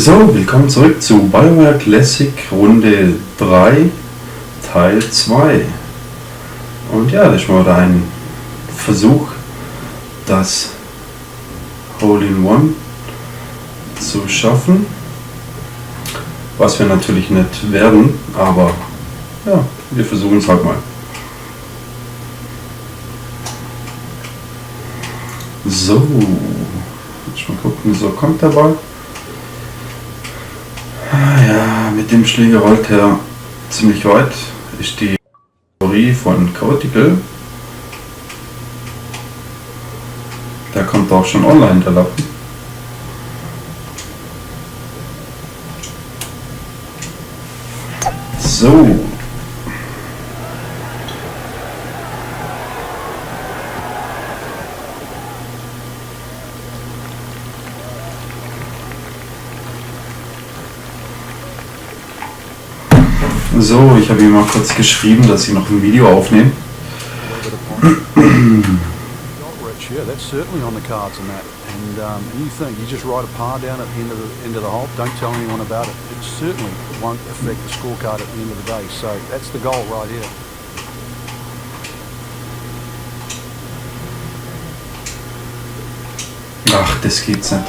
So, willkommen zurück zu Bioware Classic Runde 3, Teil 2. Und ja, das war da ein Versuch, das Hole-in-One zu schaffen. Was wir natürlich nicht werden, aber ja, wir versuchen es halt mal. So, jetzt mal gucken, so kommt der Ball. Ja, mit dem Schläger rollt er ziemlich weit. Ist die Theorie von Cortical. Der kommt auch schon online, der Lappen. So. So, ich habe ihm mal kurz geschrieben, dass ich noch ein Video aufnehme. Yeah, that's certainly on the cards and that. And you think you just write a par down at the end of the hole, don't tell anyone about it. It certainly won't affect the scorecard at the end of the day. So that's the goal right here. Ach, das geht's nicht.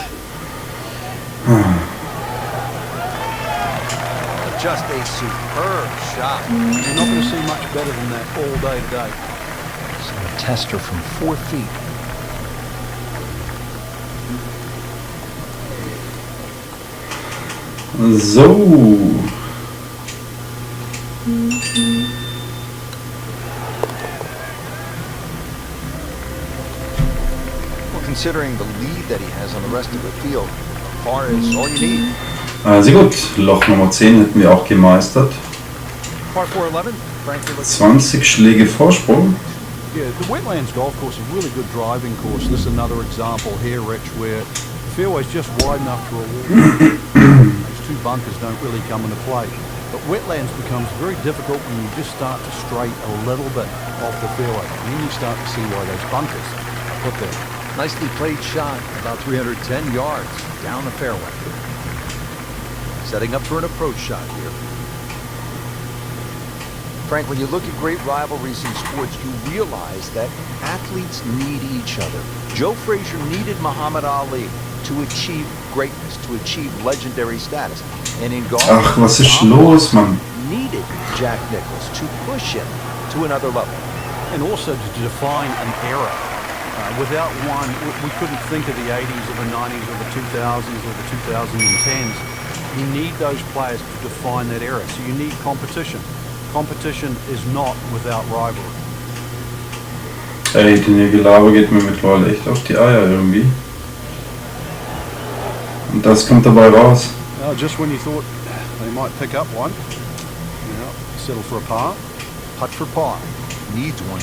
Just a superb shot. You're not going to see much better than that all day today. It's a tester from 4 feet. So. Well, considering the lead that he has on the rest of the field, par is all you need. Also gut, Loch Nummer 10 hätten wir auch gemeistert. Par 411, frankly, 20 Schläge Vorsprung. Yeah, the Wetlands Golf Course is a really good driving course. This is another example here, Rich, where the fairway's just wide enough to reward. Those two bunkers don't really come into play. But Wetlands becomes very difficult when you just start to stray a little bit off the fairway. And then you start to see why those bunkers are put there. nicely played shot, about 310 yards down the fairway. Setting up for an approach shot here. Frank, when you look at great rivalries in sports, you realize that athletes need each other. Joe Frazier needed Muhammad Ali to achieve greatness, to achieve legendary status. And in golf, Ach, was ist los, Mann? needed Jack Nicklaus to push him to another level. And also to define an era. Without one, we couldn't think of the 80s or the 90s or the 2000s or the 2010s. You need those players to define that era. So you need competition. Competition is not without rivalry. Ey, der Gelaber geht mir mittlerweile echt auf die Eier irgendwie. Und das kommt dabei raus. Just when you thought they might pick up one, settle for a par. Putt for par. Needs one.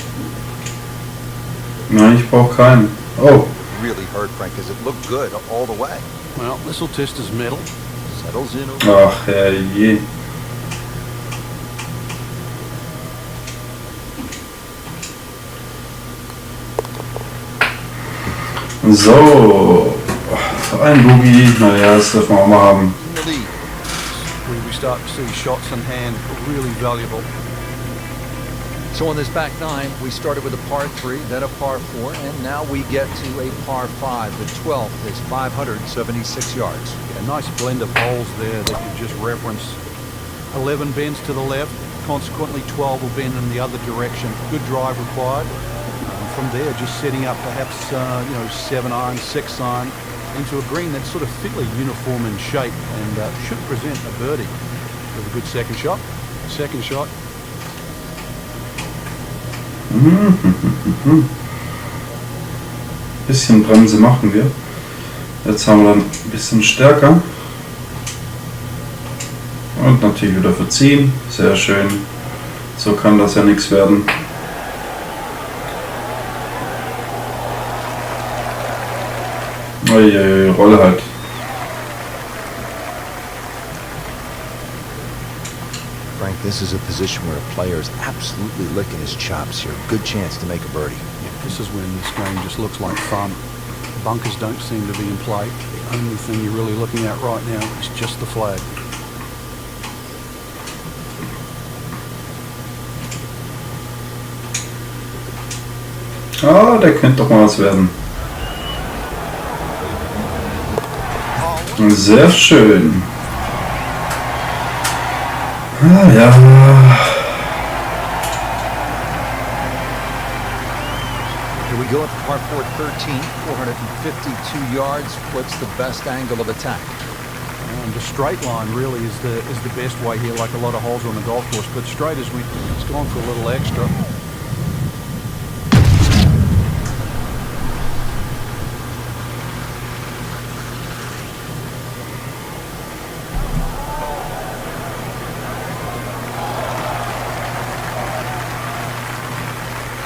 Nein, ich brauche keinen. Oh. Really hurt, Frank, because it looked good all the way. Well, this will test his mettle. Settles in. Ach, herrje. So, ein Boogie, naja, das dürfen wir auch mal haben. In the lead. We start to see shots in hand really valuable. So on this back nine, we started with a par 3, then a par 4, and now we get to a par 5. The 12th is 576 yards. A nice blend of holes there that you just referenced. 11 bends to the left, consequently 12 will bend in the other direction. Good drive required. From there, just setting up perhaps 7 iron, 6 iron into a green that's sort of fairly uniform in shape and should present a birdie with a good second shot. Second shot. Bisschen Bremse machen wir. Jetzt haben wir dann ein bisschen stärker. Und natürlich wieder verziehen. Sehr schön. So kann das ja nichts werden. Uiuiui, Rolle halt. Frank, this is a position where a player is absolutely licking his chops here. Good chance to make a birdie. Yeah, this is when this game just looks like fun. Bunkers don't seem to be in play. The only thing you're really looking at right now is just the flag. Ah, der könnte doch mal was werden. Sehr schön. Ah, ja. Here we go at the par 4 13, 452 yards. What's the best angle of attack? And the straight line really is the best way here, like a lot of holes on the golf course. But straight as it's gone for a little extra.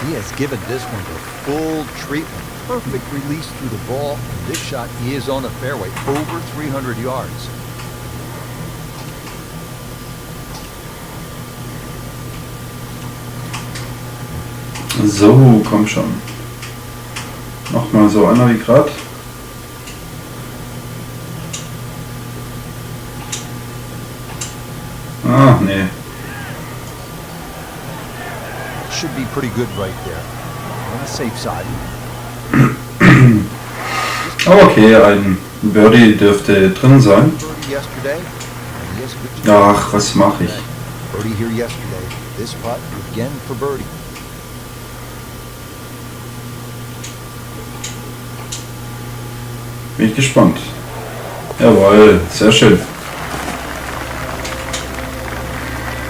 He has given this one the full treatment. Perfect release through the ball. This shot is on the fairway, over 300 yards. So, komm schon. Nochmal so einer wie gerade. Ah, nee. Should be pretty good right there. On the safe side. Okay, ein Birdie dürfte drin sein. Birdie yesterday. Yes, Ach, was mache ich? Birdie here yesterday. This putt again for birdie. Bin ich gespannt. Jawohl, sehr schön.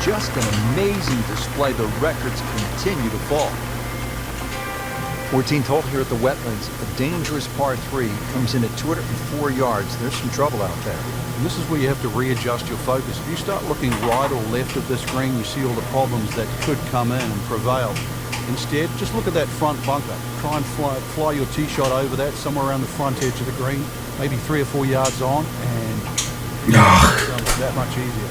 Just an amazing display. The records continue to fall. 14th hole here at the Wetlands. A dangerous par 3 comes in at 204 yards. There's some trouble out there. And this is where you have to readjust your focus. If you start looking right or left of this green, you see all the problems that could come in and prevail. Instead, just look at that front bunker. Try and fly your tee shot over that, somewhere around the front edge of the green, maybe 3 or 4 yards on, and it's that much easier.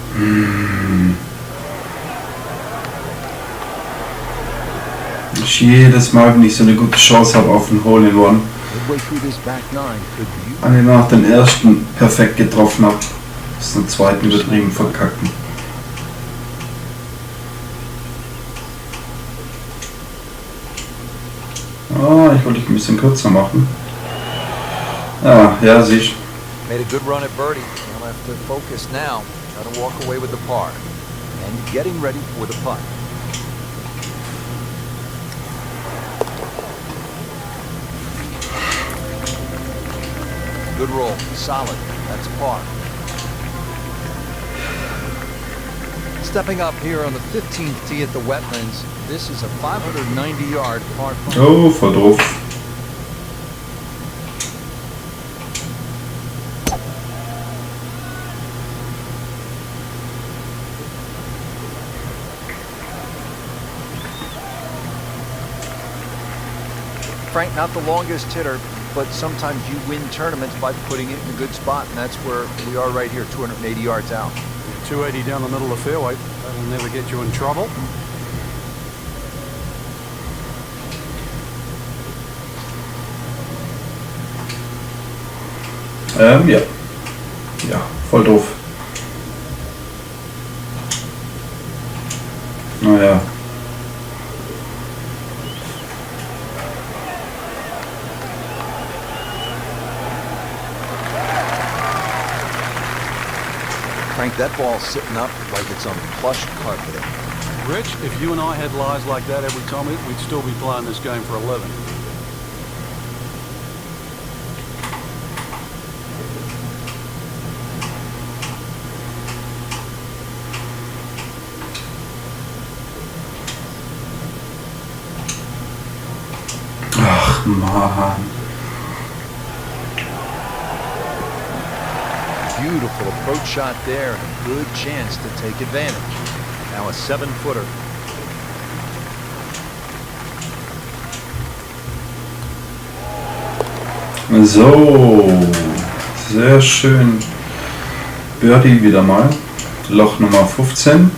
Ich jedes Mal, wenn ich so eine gute Chance habe auf ein Hole-in-One, an den nach den ersten perfekt getroffen habe, ist den zweiten übertrieben verkacken. Ah, ich wollte dich ein bisschen kürzer machen. Ah, ja, siehst. Made a good run at birdie. He'll have to focus now. Try to walk away with the par. And getting ready for the putt. Good roll. Solid. That's par. Stepping up here on the 15th tee at the Wetlands. This is a 590-yard par 5. Oh, voll doof. Frank, not the longest hitter, but sometimes you win tournaments by putting it in a good spot, and that's where we are right here, 280 yards out. 280 down the middle of the fairway. That'll never get you in trouble. Ja. Ja, voll doof. Naja. Frank, that ball's sitting up like it's on plush carpeting. Rich, if you and I had lies like that every time, we'd still be playing this game for a living. Ach, Mann. Beautiful approach shot there, and a good chance to take advantage. Now a 7-footer. So, sehr schön. Birdie wieder mal. Loch Nummer 15.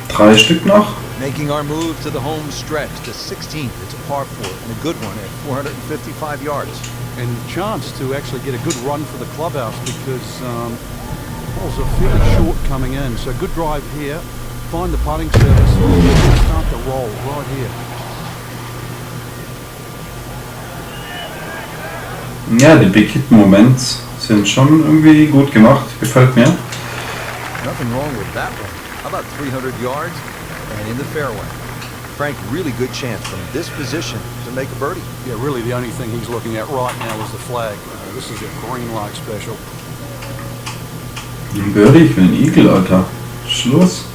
3 Stück noch. Making our move to the home stretch, the 16th. It's a par 4 and a good one at 455 yards. And chance to actually get a good run for the clubhouse because balls are fairly short coming in. So good drive here. Find the putting surface. Start the roll right here. Ja, die Big Hit Moments sind schon irgendwie gut gemacht. Gefällt mir. Nothing wrong with that one. How about 300 yards and in the fairway? Frank, really good chance from this position to make a birdie. Yeah, really the only thing he's looking at right now is the flag. This is a green light special. Ein Birdie, ich will einen Eagle, Alter. Schluss.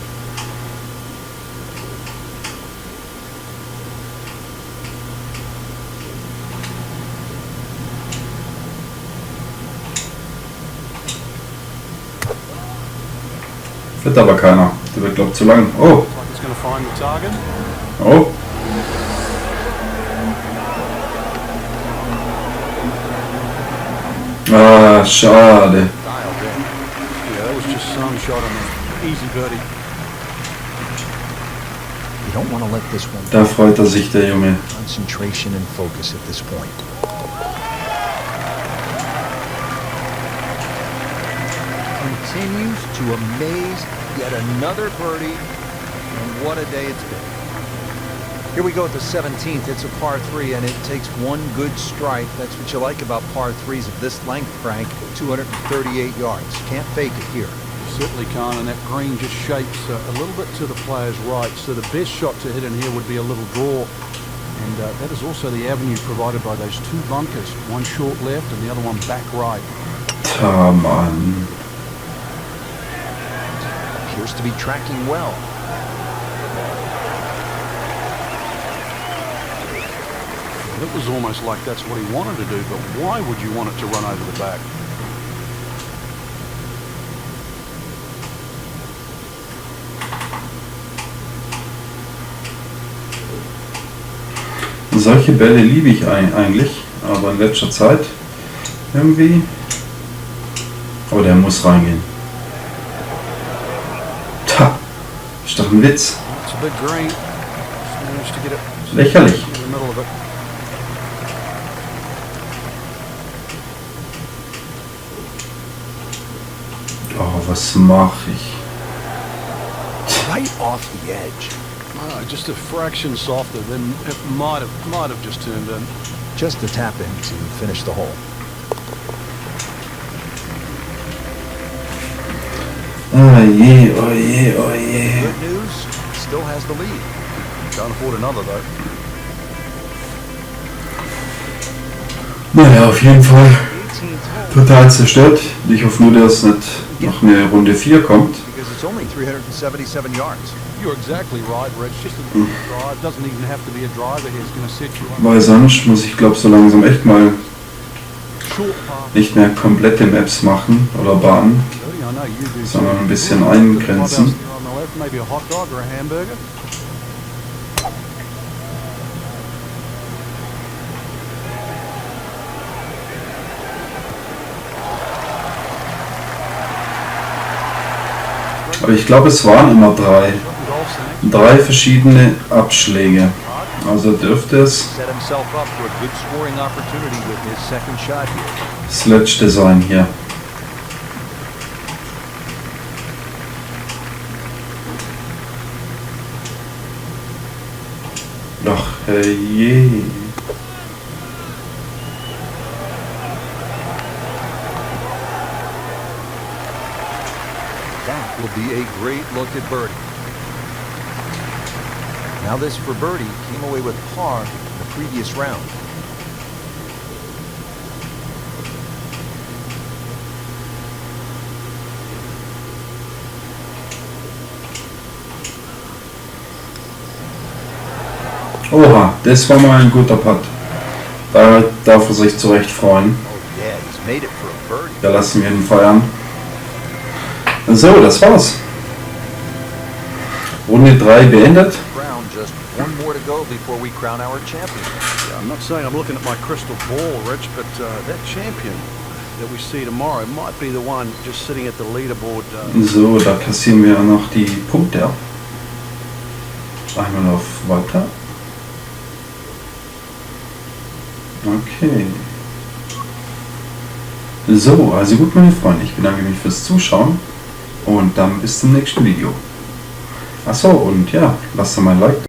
Wird aber keiner. Der wird, glaub ich, zu lang. Oh. Oh. Ah, schade. Da freut er sich, der Junge. Concentration and focus at this point. Continues to amaze, yet another birdie, and what a day it's been. Here we go at the 17th. It's a par 3, and it takes one good strike. That's what you like about par 3s of this length, Frank. 238 yards. Can't fake it here. Certainly can't, and that green just shapes a little bit to the player's right. So the best shot to hit in here would be a little draw. And that is also the avenue provided by those two bunkers. One short left and the other one back right. Come on. Appears to be tracking well. It was almost like that's what he wanted to do, but why would you want it to run over the back? Solche Bälle liebe ich eigentlich, aber in letzter Zeit irgendwie. Oh, der muss reingehen. Ta! Ist doch ein Witz. Lächerlich. Oh, was mache ich? Right off the edge. Just a fraction softer, then it might have just turned in. Just a tap in to finish the hole. Oh je, oh je, oh je. Good news, still has the lead. Can't afford another though. Naja, auf jeden Fall total zerstört. Ich hoffe nur, dass nicht noch eine Runde 4 kommt. Because it's only 377 yards. You're exactly right, Rich. Just a drive. Doesn't even have to be a driver here. It's going to set you up. Weil sonst muss ich, glaube so langsam echt mal nicht mehr komplette Maps machen oder Bahnen, sondern ein bisschen eingrenzen. Maybe a hot dog or a hamburger. Aber ich glaube, es waren immer drei verschiedene Abschläge. Also dürfte es das letzte sein hier. Ach, je. Will be a great look at birdie. Now this for birdie came away with par in the previous round. Oha, das war mal ein guter Putt. Da darf er sich zurecht freuen. Oh yeah, he's made it for a birdie. Da lassen wir ihn feiern. So, das war's. Runde 3 beendet. Just one more to go before we crown our champion. Yeah, I'm not saying I'm looking at my crystal ball, Rich, but that champion that we see tomorrow might be the one just sitting at the leaderboard. So, da kassieren wir noch die Punkte ab. Einmal auf Weiter. Okay. So, also gut, meine Freunde, ich bedanke mich fürs Zuschauen und dann bis zum nächsten Video. Achso, und ja, lasst mal ein Like